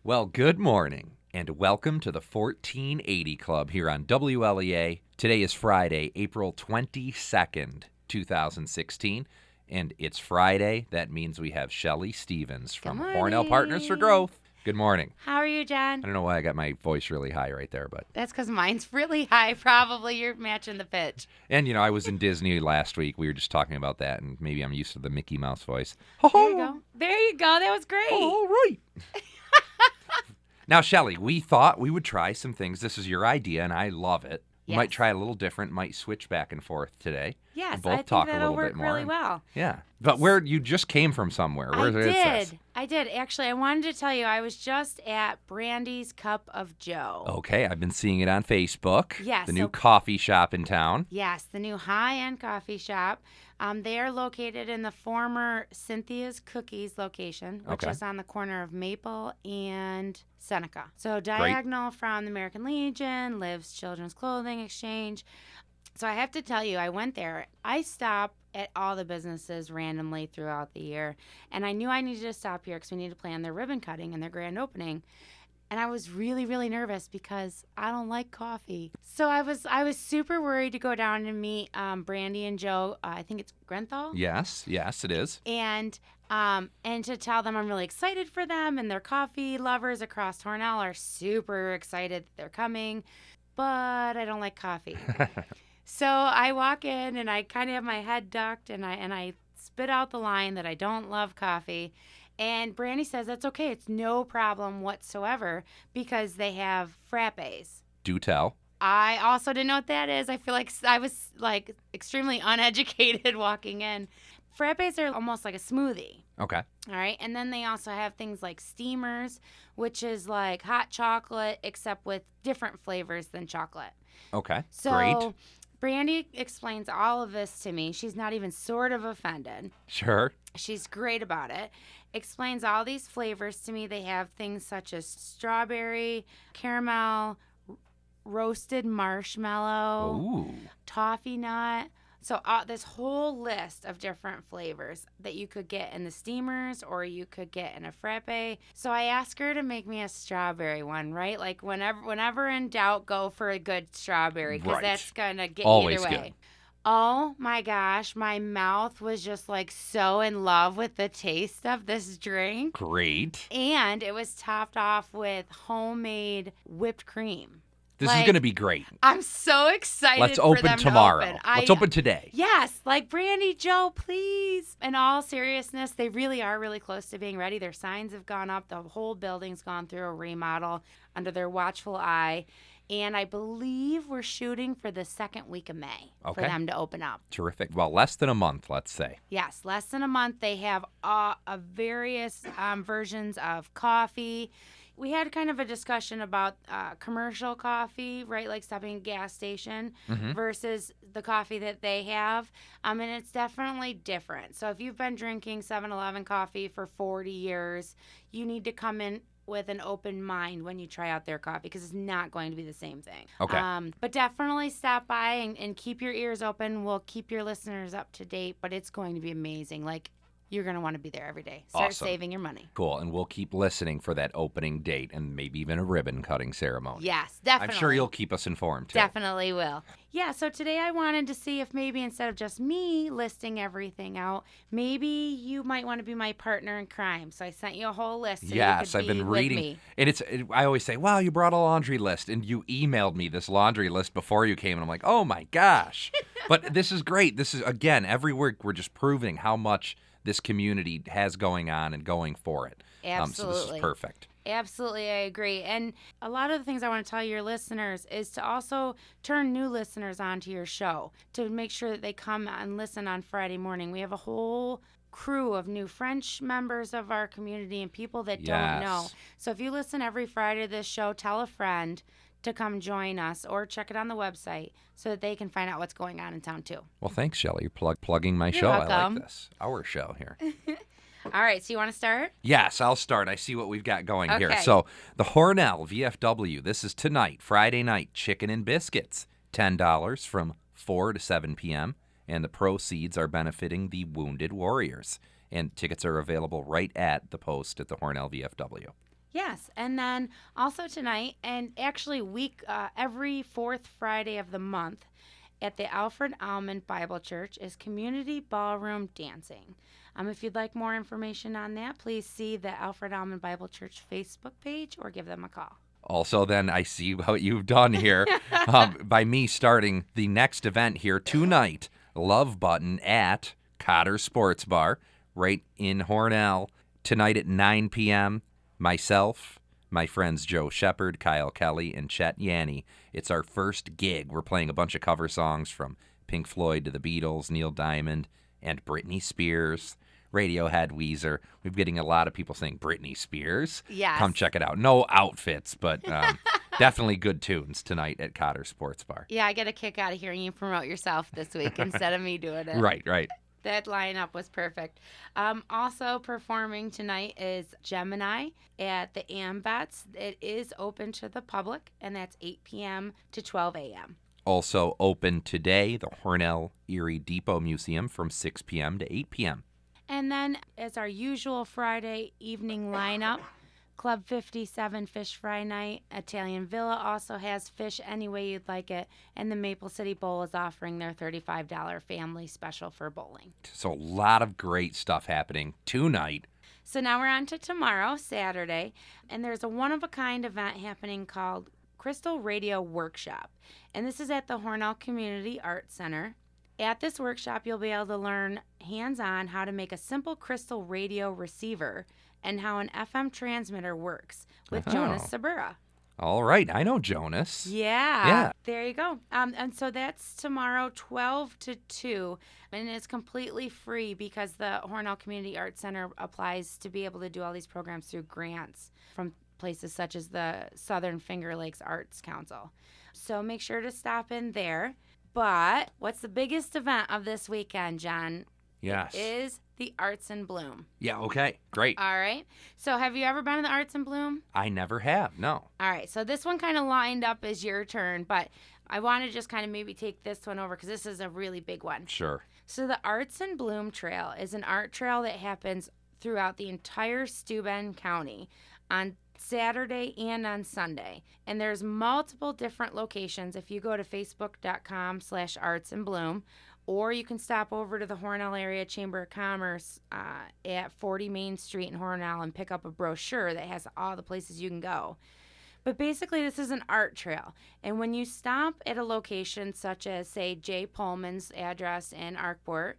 Well, good morning, and welcome to the 1480 Club here on WLEA. Today is Friday, April 22nd, 2016, and it's Friday. That means we have Shelly Stevens from Hornell Partners for Growth. Good morning. How are you, John? I don't know why I got my voice really high right there, but... That's because mine's really high. Probably you're matching the pitch. And, I was in Disney last week. We were just talking about that, and maybe I'm used to the Mickey Mouse voice. There you go. There you go. That was great. All right. Now, Shelly, we thought we would try some things. This is your idea, and I love it. We might try a little different, might switch back and forth today. Yes, and both I think talk that'll a little work bit more. really well. Yeah. But where you just came from somewhere. Where is this? I did. Actually, I wanted to tell you, I was just at Brandy's Cup of Joe. Okay, I've been seeing it on Facebook. Yes. The new coffee shop in town. Yes, the new high-end coffee shop. They are located in the former Cynthia's Cookies location, which is on the corner of Maple and Seneca. So diagonal from the American Legion, Liv's Children's Clothing Exchange. So I have to tell you, I went there. I stop at all the businesses randomly throughout the year, and I knew I needed to stop here because we need to plan their ribbon cutting and their grand opening. And I was really, really nervous because I don't like coffee. So I was super worried to go down and meet Brandy and Joe. I think it's Grenthal. Yes, it is. And to tell them I'm really excited for them, and their coffee lovers across Hornell are super excited that they're coming. But I don't like coffee. So I walk in and I kind of have my head ducked and I spit out the line that I don't love coffee. And Brandy says that's okay. It's no problem whatsoever because they have frappes. Do tell. I also didn't know what that is. I feel like I was extremely uneducated walking in. Frappes are almost like a smoothie. Okay. All right. And then they also have things like steamers, which is like hot chocolate except with different flavors than chocolate. Okay. So great. Brandy explains all of this to me. She's not even sort of offended. Sure. She's great about it. Explains all these flavors to me. They have things such as strawberry, caramel, roasted marshmallow, Ooh. toffee nut. So this whole list of different flavors that you could get in the steamers or you could get in a frappe. So I asked her to make me a strawberry one, right? Like whenever in doubt, go for a good strawberry because that's going to get Always you either way. Good. Oh my gosh, my mouth was just so in love with the taste of this drink. Great. And it was topped off with homemade whipped cream. This is going to be great. I'm so excited. Let's for open them tomorrow. To open. Let's open today. Yes, Brandy, Joe, please. In all seriousness, they really are really close to being ready. Their signs have gone up. The whole building's gone through a remodel under their watchful eye. And I believe we're shooting for the second week of May for them to open up. Terrific. Well, less than a month, let's say. Yes, less than a month. They have various versions of coffee. We had kind of a discussion about commercial coffee, right? Like stopping at a gas station versus the coffee that they have. And it's definitely different. So if you've been drinking 7-Eleven coffee for 40 years, you need to come in with an open mind when you try out their coffee because it's not going to be the same thing. Okay. But definitely stop by and keep your ears open. We'll keep your listeners up to date, but it's going to be amazing. You're going to want to be there every day. Start saving your money. Cool. And we'll keep listening for that opening date and maybe even a ribbon cutting ceremony. Yes, definitely. I'm sure you'll keep us informed, too. Definitely will. Yeah, so today I wanted to see if maybe instead of just me listing everything out, maybe you might want to be my partner in crime. So I sent you a whole list. So yes, you I've could been be reading. With me. And I always say, wow, you brought a laundry list. And you emailed me this laundry list before you came. And I'm like, oh, my gosh. But this is great. This is, again, every week we're just proving how much this community has going on and going for it. Absolutely. So this is perfect. Absolutely, I agree. And a lot of the things I want to tell your listeners is to also turn new listeners onto your show to make sure that they come and listen on Friday morning. We have a whole crew of new French members of our community and people that don't know. So if you listen every Friday to this show, tell a friend to come join us or check it on the website so that they can find out what's going on in town too. Well, thanks, Shelly. You're plugging my show. Welcome. I like this. Our show here. All right, so you want to start? Yes, I'll start. I see what we've got going here. Okay. So the Hornell VFW, this is tonight, Friday night, chicken and biscuits, $10 from 4 to 7 p.m., and the proceeds are benefiting the Wounded Warriors. And tickets are available right at the post at the Hornell VFW. Yes, and then also tonight, and actually every fourth Friday of the month at the Alfred Almond Bible Church is Community Ballroom Dancing. If you'd like more information on that, please see the Alfred Almond Bible Church Facebook page or give them a call. Also, then I see what you've done here by me starting the next event here tonight, Love Button at Cotter Sports Bar, right in Hornell. Tonight at 9 p.m., myself, my friends Joe Shepard, Kyle Kelly, and Chet Yanni. It's our first gig. We're playing a bunch of cover songs from Pink Floyd to the Beatles, Neil Diamond, and Britney Spears, Radiohead, Weezer. We're getting a lot of people saying Britney Spears. Yes. Come check it out. No outfits, but definitely good tunes tonight at Cotter Sports Bar. Yeah, I get a kick out of hearing you promote yourself this week instead of me doing it. Right. That lineup was perfect. Also performing tonight is Gemini at the AMVETS. It is open to the public, and that's 8 p.m. to 12 a.m. Also open today, the Hornell Erie Depot Museum from 6 p.m. to 8 p.m. And then, as our usual Friday evening lineup, Club 57 Fish Fry Night. Italian Villa also has fish any way you'd like it. And the Maple City Bowl is offering their $35 family special for bowling. So a lot of great stuff happening tonight. So now we're on to tomorrow, Saturday. And there's a one-of-a-kind event happening called Crystal Radio Workshop. And this is at the Hornell Community Arts Center. At this workshop, you'll be able to learn hands-on how to make a simple crystal radio receiver and how an FM transmitter works with Jonas Sabura. All right. I know Jonas. Yeah. There you go. And so that's tomorrow, 12 to 2. And it's completely free because the Hornell Community Arts Center applies to be able to do all these programs through grants from places such as the Southern Finger Lakes Arts Council. So make sure to stop in there. But what's the biggest event of this weekend, John? Yes. It is the Arts in Bloom. Yeah, okay. Great. All right. So have you ever been to the Arts in Bloom? I never have, no. All right. So this one kind of lined up as your turn, but I want to just kind of maybe take this one over because this is a really big one. Sure. So the Arts in Bloom Trail is an art trail that happens throughout the entire Steuben County on Saturday and on Sunday. And there's multiple different locations. If you go to facebook.com/artsinbloom, or you can stop over to the Hornell Area Chamber of Commerce at 40 Main Street in Hornell and pick up a brochure that has all the places you can go. But basically, this is an art trail. And when you stop at a location such as, say, Jay Pullman's address in Arkport,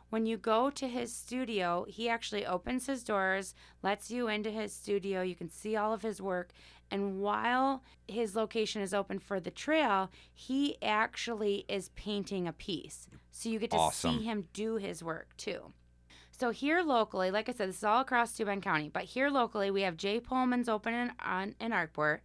when you go to his studio, he actually opens his doors, lets you into his studio. You can see all of his work. And while his location is open for the trail, he actually is painting a piece. So you get to see him do his work, too. So here locally, like I said, this is all across Steuben County, but here locally, we have Jay Pullman's open in Arkport.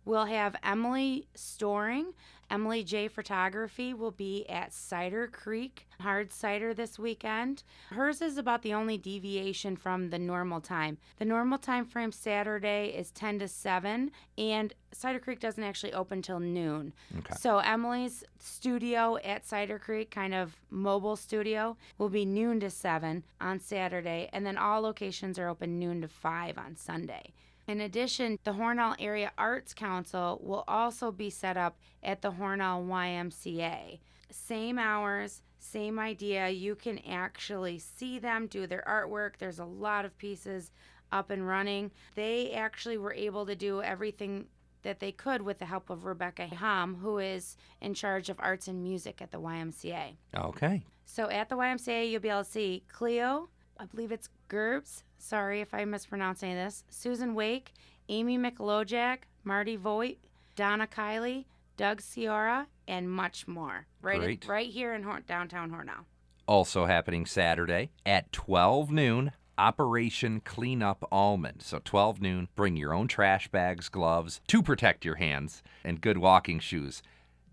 We'll have Emily Storing. Emily J Photography will be at Cider Creek Hard Cider this weekend. Hers is about the only deviation from the normal time. The normal time frame Saturday is 10 to 7, and Cider Creek doesn't actually open till noon. Okay. So Emily's studio at Cider Creek, kind of mobile studio, will be noon to 7 on Saturday, and then all locations are open noon to 5 on Sunday. In addition, the Hornell Area Arts Council will also be set up at the Hornell YMCA. Same hours, same idea. You can actually see them do their artwork. There's a lot of pieces up and running. They actually were able to do everything that they could with the help of Rebecca Hom, who is in charge of arts and music at the YMCA. Okay. So at the YMCA, you'll be able to see Cleo, I believe it's Gerbs. Sorry if I mispronounce any of this. Susan Wake, Amy McLojak, Marty Voigt, Donna Kiley, Doug Ciora, and much more. Right here in downtown Hornell. Also happening Saturday at 12 noon, Operation Clean Up Almond. So 12 noon, bring your own trash bags, gloves to protect your hands, and good walking shoes.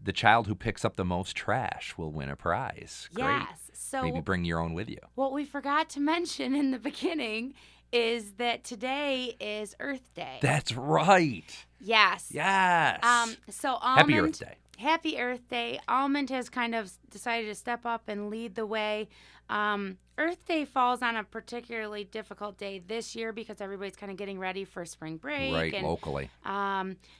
The child who picks up the most trash will win a prize. Great. Yes. So maybe bring your own with you. What we forgot to mention in the beginning is that today is Earth Day. That's right. Yes. Yes. So almond, Happy Earth Day. Happy Earth Day. Almond has kind of decided to step up and lead the way. Earth Day falls on a particularly difficult day this year because everybody's kind of getting ready for spring break. Right, and, locally.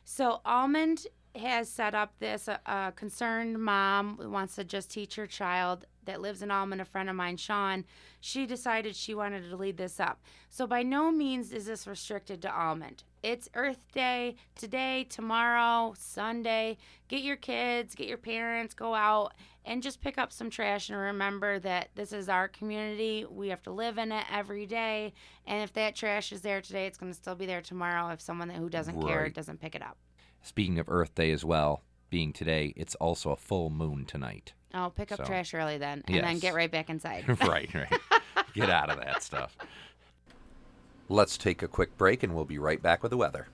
So Almond has set up this concerned mom who wants to just teach her child that lives in Almond, a friend of mine, Sean. She decided she wanted to lead this up. So by no means is this restricted to Almond. It's Earth Day today, tomorrow, Sunday. Get your kids, get your parents, go out and just pick up some trash and remember that this is our community. We have to live in it every day. And if that trash is there today, it's going to still be there tomorrow if someone who doesn't care doesn't pick it up. Speaking of Earth Day as well, being today, it's also a full moon tonight. Oh, pick up trash early then, and then get right back inside. Right. Get out of that stuff. Let's take a quick break, and we'll be right back with the weather.